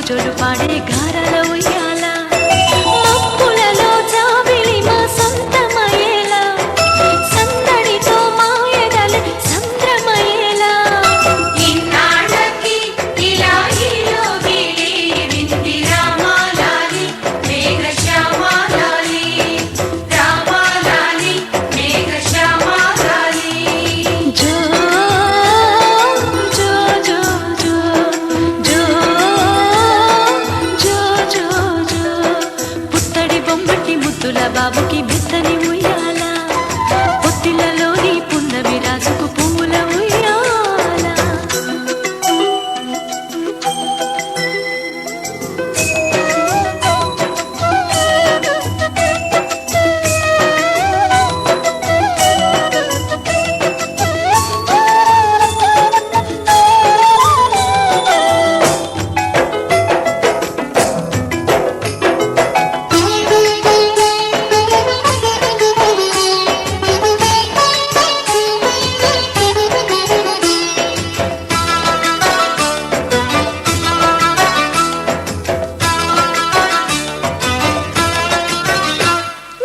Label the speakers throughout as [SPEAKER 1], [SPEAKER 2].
[SPEAKER 1] జోడు పాడే గారాల ఉయ్యాల మప్పులలో జాబిలి మా సొంతమయ్యేలా సందడితో మా ఎదలు సంద్రమయ్యేలా
[SPEAKER 2] ఇన్నాళ్ళకి ఇలా ఈలోగిలి వింటి రామాలాలి మేఘశ్యామాలాలి రామాలాలి మేఘశ్యామాలాలి
[SPEAKER 1] జో జో జో జో జో జో జో జో పుత్తడి బొమ్మటి ముద్దుల బాబుకి మెత్తని ఉయ్యాల పొత్తిళ్ళలోని పున్నమి రాజుకు పువ్వుల ఉయ్యాల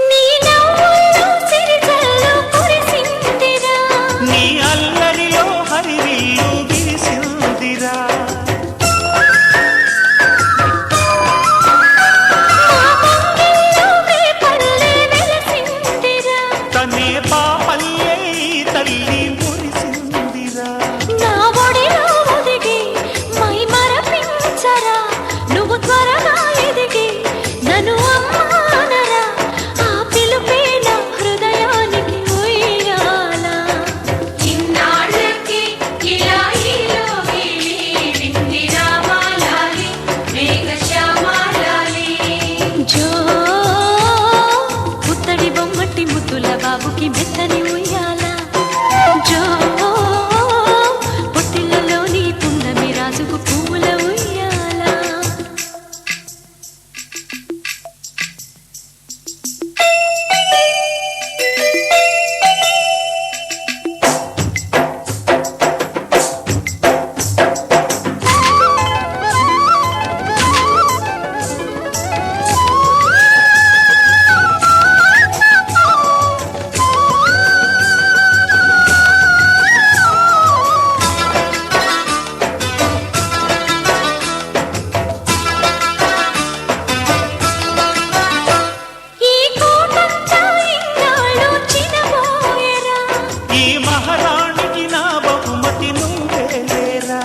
[SPEAKER 1] నీ నవ్వుల్లో సిరిజల్లు కురిసిందిరా
[SPEAKER 3] నీ అల్లరిలో హరివిల్లు విరిసిందిరా
[SPEAKER 1] మా పల్లె వెలసిందిరా
[SPEAKER 3] తనే పాపల్లే తల్లి మురిసిందిరా
[SPEAKER 1] నా ఒడిలో ఒదిగి మై మరపించరా నువ్వు త్వరగా ఎదిగి నన్ను అమ్మానరా ఆ పిలుపే నా హృదయానికి ఉయ్యాల
[SPEAKER 2] ఇన్నాళ్ళకి ఇలా ఈలోగిలి వింటి రామాలాలి మేఘశ్యామాలాలి
[SPEAKER 1] జో పుత్తడి బొమ్మటి ముద్దుల బాబుకి మెత్తని ఉయ్యాల జో పొత్తిళ్ళలోని పున్నమి రాజుకు పువ్వుల ఉయ్యాల ఈ కోటంతా ఇన్నాళ్ళు చినబోయెరా
[SPEAKER 3] ఈ మహారాణికి నా బహుమతి నువ్వేరా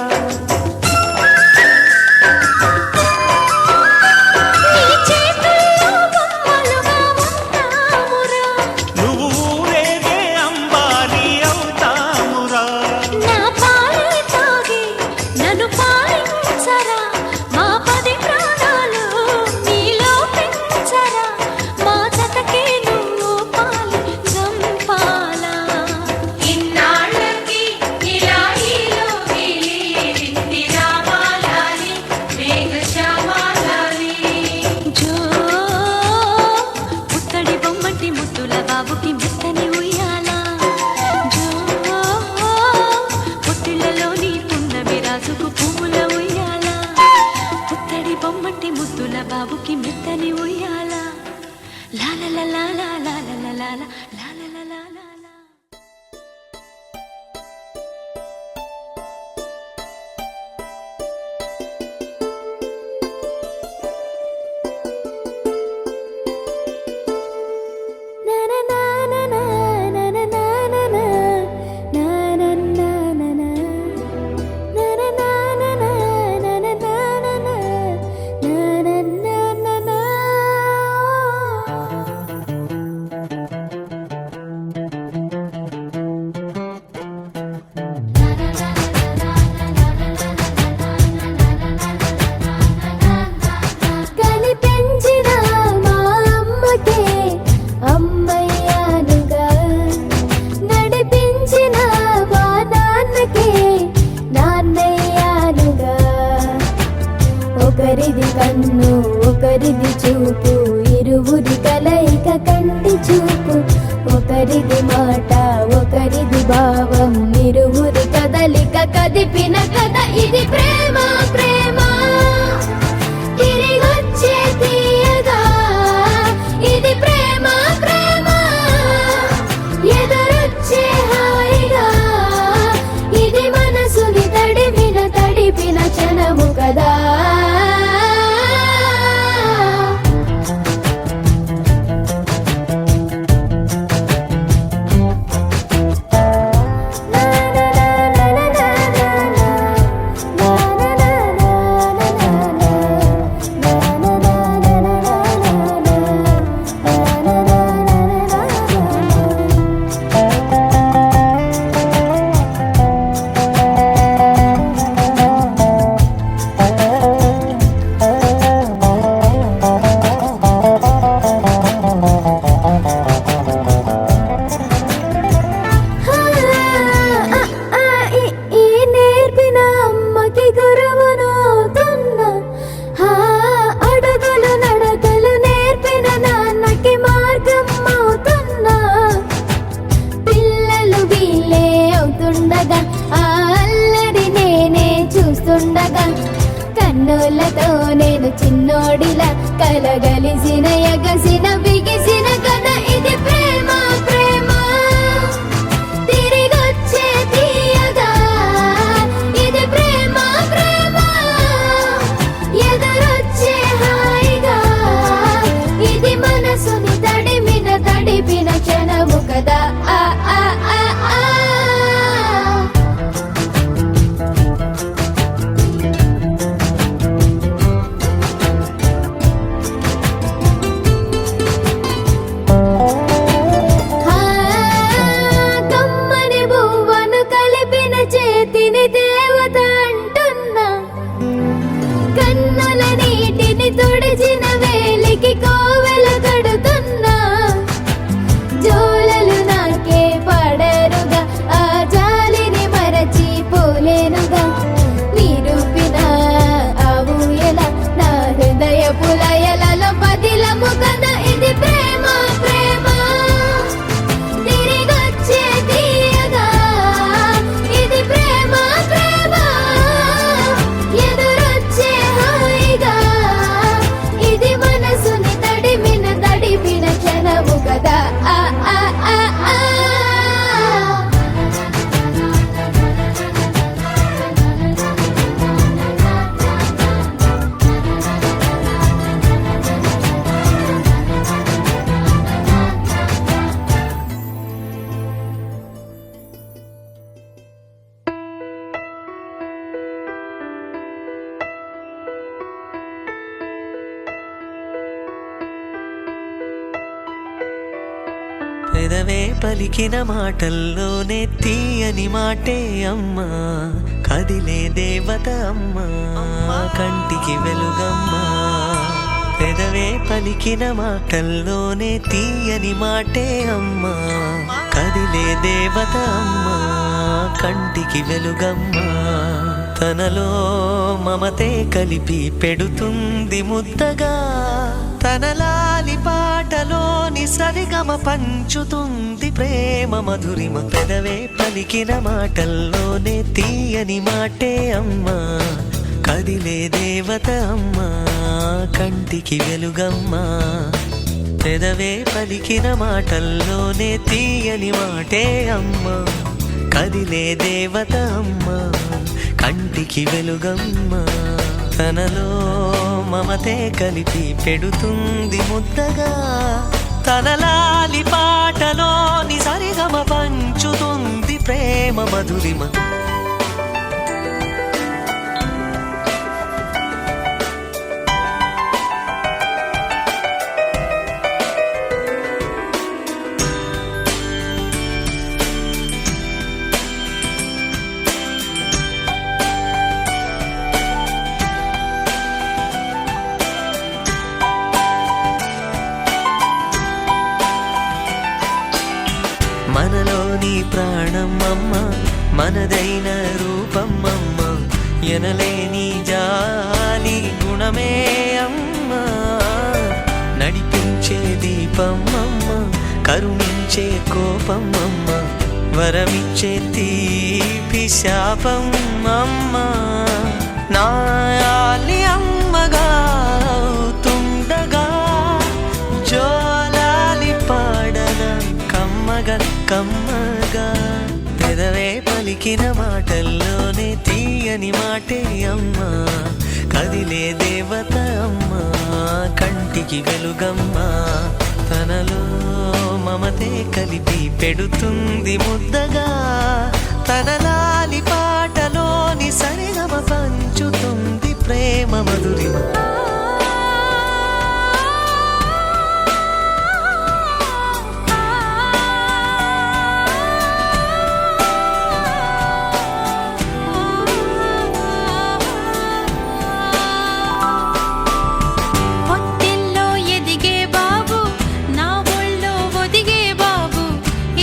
[SPEAKER 1] నీ చేతుల్లో బొమ్మలుగా ఉంటామురా
[SPEAKER 3] నువ్వు ఊరేగే అంబాలి అవుతామురా
[SPEAKER 1] నా పాలే తాగి నన్ను పాలించరా మా 10 ప్రాణాలు నీలో పెంచరా మా జతకే నువ్వు పాలి జంపాలా
[SPEAKER 2] ఇన్నాళ్ళకి ఇలా ఈలోగిలి వింటి రామాలాలి మేఘశ్యామాలాలి
[SPEAKER 1] జో పుత్తడి బొమ్మటి ముద్దుల బాబుకి మెత్తని ఉయ్యాల జో పొత్తిళ్ళలోని పున్నమి రాజుకు పువ్వుల ఉయ్యాల పుత్తడి బొమ్మటి ముద్దుల బాబుకి మెత్తని ఉయ్యాల లాల లాల లాల లాల లాల లాల లాల లాల
[SPEAKER 4] కనిపించిన మా అమ్మకే అమ్మయ్యానుగా నడిపించిన మా నాన్నకే నాన్నయ్యానుగా ఒకరిది కన్ను ఒకరిది చూపు ఇరువురి కలయిక కంటి చూపు ఒకరిది మాట ఒకరిది భావం ఇరువురి కదలిక కదిపిన కథ ఇది ప్రేమ ప్రేమ కదా. కన్నులతో నేను చిన్నోడిలా కలగలిసిన ఎగసిన బిగిసిన కథ ఇది ప్రేమ ప్రేమ తిరిగొచ్చే తీయగా ఇది ప్రేమ ప్రేమ ఎదురొచ్చే హాయిగా ఇది మనసుని తడిపిన క్షణము కదా. ఆ ఆ ఆ ఆ తుడిచిన వేలికి కోవెల కడుతున్నా జోలలు నాకే పడరుగా ఆ జాలిని మరచి పోలేనుగా నిరూపిన ఆ ఊయల నా హృదయ పులయలలో పదిలము కదా ఇది ప్రేమ ప్రేమ తిరిగొచ్చే తీయగా ఇది ప్రేమ ప్రేమ ఎదురొచ్చే హాయిగా ఇది మనసుని తడిపిన క్షణము కదా. ఆ ఆ ఆ ఆ
[SPEAKER 5] పెదవే పలికిన మాటల్లోనే తీయని మాటే అమ్మా కదిలే దేవత అమ్మా కంటికి వెలుగమ్మా. పెదవే పలికిన మాటల్లోనే తీయని మాటే అమ్మా కదిలే దేవత అమ్మా కంటికి వెలుగమ్మా. తనలో మమతే కలిపి పెడుతుంది ముద్దగా తనలాలి పాటలోని సరిగమ పంచుతుంది ప్రేమ మధురిమ. పెదవే పలికిన మాటల్లోనే తీయని మాటే అమ్మా కదిలే దేవత అమ్మా కంటికి వెలుగమ్మా. పెదవే పలికిన మాటల్లోనే తీయని మాటే అమ్మా కదిలే దేవత అమ్మా కంటికి వెలుగమ్మా. తనలో మమతే కలిపి పెడుతుంది ముద్దగా తనలాలి పాటలోని సరిగమ పంచుతుంది ప్రేమ మధురిమ. మనలోని ప్రాణం అమ్మ మనదైన రూపం అమ్మ ఎనలేని జాలి గుణమే అమ్మ నడిపించే దీపం అమ్మ కరుణించే కోపం అమ్మ వరమిచ్చే తీపి శాపం అమ్మ నాయాలి అమ్మగా అవుతుండగా జోలాలి పాడన కమ్మగా కమ్మగా. పెదవే పలికిన మాటల్లోనే తీయని మాటే అమ్మా కదిలే దేవత అమ్మ కంటికి వెలుగమ్మ తనలో మమతే కలిపి పెడుతుంది ముద్దగా తన లాలి పాటలోని సరిగమ పంచుతుంది ప్రేమ మధురిమ
[SPEAKER 1] పొత్తిల్లో ఎదిగే బాబు నా ఒళ్ళో ఒదిగే బాబు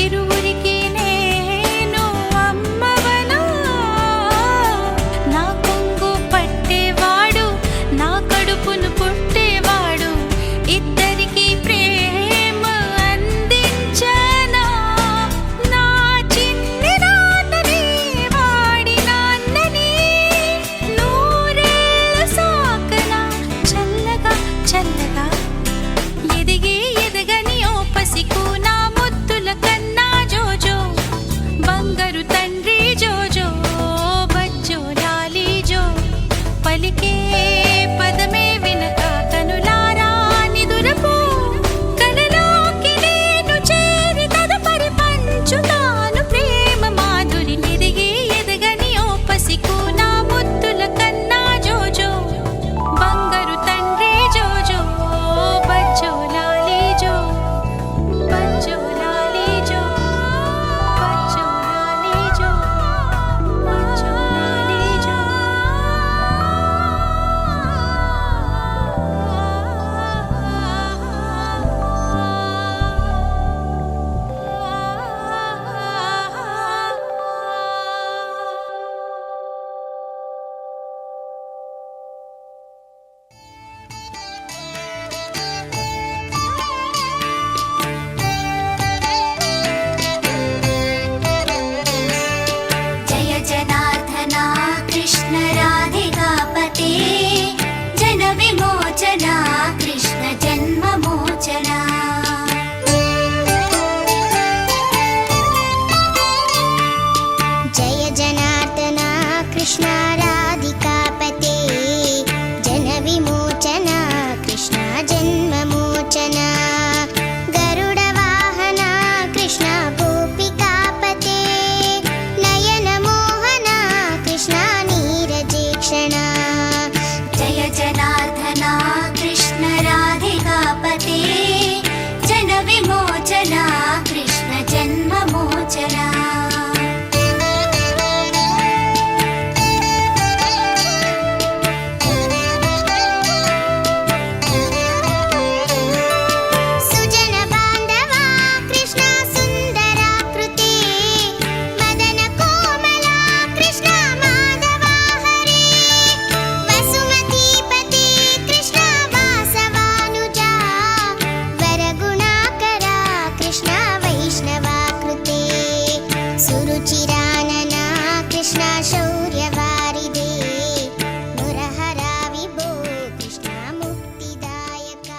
[SPEAKER 1] ఇరువురికి నేను అమ్మవనా నా కొంగు పట్టేవాడు నా కడుపును పుట్టేవాడు ఇద్దరికి ప్రేమ అందించనా నా చిన్ని నాన్నని వాడి నాన్నని నూరేళ్ళు సాకనా చల్లగా చల్లగా ఎదిగి ఎదగని ఓ పసికు నా ముద్దుల కన్నా జోజో బంగారు తండ్రి జోజో బజ్జో లాలి జో పలికే పదమే వినక కనులారా నిదురపో కలలోకి నేను చేరి తదుపరి పంచుతాను ప్రేమ మాధురి ఎదిగి ఎదగని ఓ పసికు నా ముద్దుల కన్నా జోజో బంగారు తండ్రి జోజో బజ్జో లాలి జో బజ్జో లాలి జో బజ్జో లాలి జో బజ్జో లాలి జో
[SPEAKER 4] జయ జనార్దనా కృష్ణ రాధికాపతే జన విమోచన కృష్ణ జన్మ మోచన జయ జనార్దనా కృష్ణ రాధికాపతే జన విమోచన కృష్ణ జన్మ మోచన గరుడ వాహన కృష్ణ గోపికాపతే నయన మోహన కృష్ణ నీరజేక్షణ జయ జనార్దనా కృష్ణ రాధికాపతే జన విమోచన కృష్ణ జన్మ మోచన సుజన బాంధవా కృష్ణ సుందరాకృతే మదన కోమల కృష్ణ మాధవ హరే వసుమతీపతే కృష్ణ వాసవానుజా వరగుణాకర కృష్ణ వైష్ణవాకృతే సురుచిరానన కృష్ణ శౌర్యవారిదే మురహర విభో కృష్ణ ముక్తిదాయక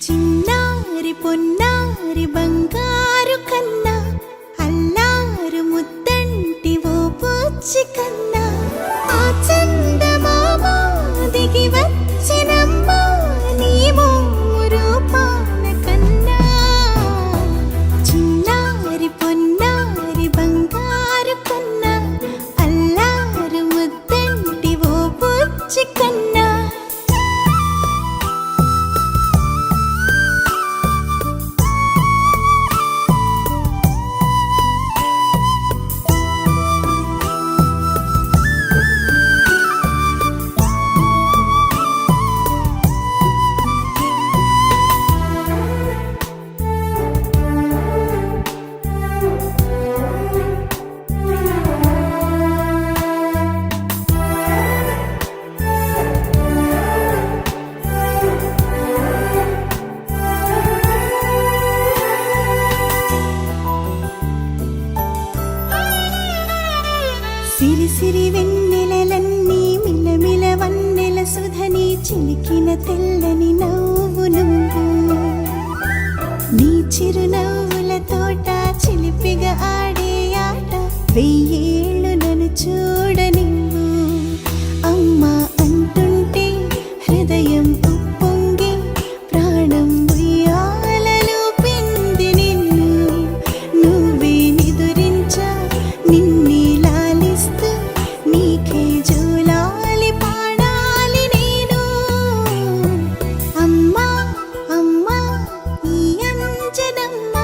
[SPEAKER 1] చిన్నారి పొన్నారి బంగారు కన్నా అల్లారు ముద్దంటి ఓ పూచి కన్నా ఆ చందమామ దిగి వచ్చినమ్మ నీ మోము రూపాన కన్నా చిన్నారి పొన్నారి బంగారు కన్నా అల్లారు ముద్దంటి ఓ పూచి కన్నా చిరునవ్వుల తోట చిలిపిగా ఆడే ఆట వెయ్యేళ్ళు నన్ను చూడనివ్వు అమ్మా అంటుంటే హృదయం ఉప్పొంగి ప్రాణం ఉయ్యాలలో పిండి నిన్ను నువ్వే నిదురించా నిన్నే లాలిస్తూ నీకే జోలాలి పాడాలి నేను అమ్మా అమ్మా ఈ అంజనమ్మ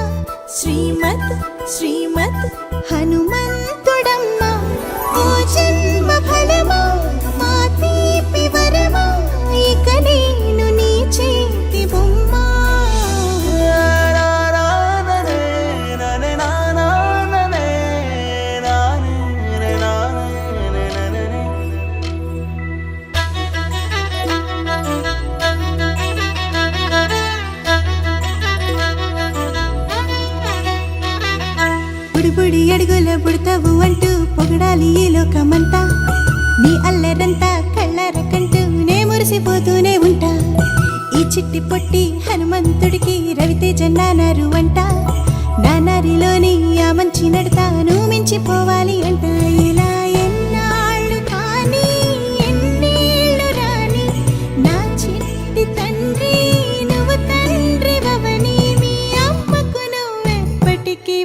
[SPEAKER 1] శ్రీమత్ శ్రీమత్ హనుమంతుడమ్మ ఓ జన్మ ఫలమా మా తీపి వరమా ఇక నేను నీ చేతి బొమ్మ బుడిబుడి అడుగుల బుడతావు అంటూ పొగడాలి ఈ లోకమంతా నీ అల్లరంతా కళ్ళారకంటూ నే మురిసిపోతూనే ఉంటా ఈ చిట్టి పొట్టి హనుమంతుడికి రవితేజ నానారు అంట నానారిలోని ఆ మంచి నడతాను మించిపోవాలి అంట ఇలా ఎన్నాళ్ళు కానీ ఎన్నేళ్ళు రాని నా చిట్టి తండ్రి నువ్వు తండ్రి వవని మీ అమ్మకు నువ్వెప్పటికీ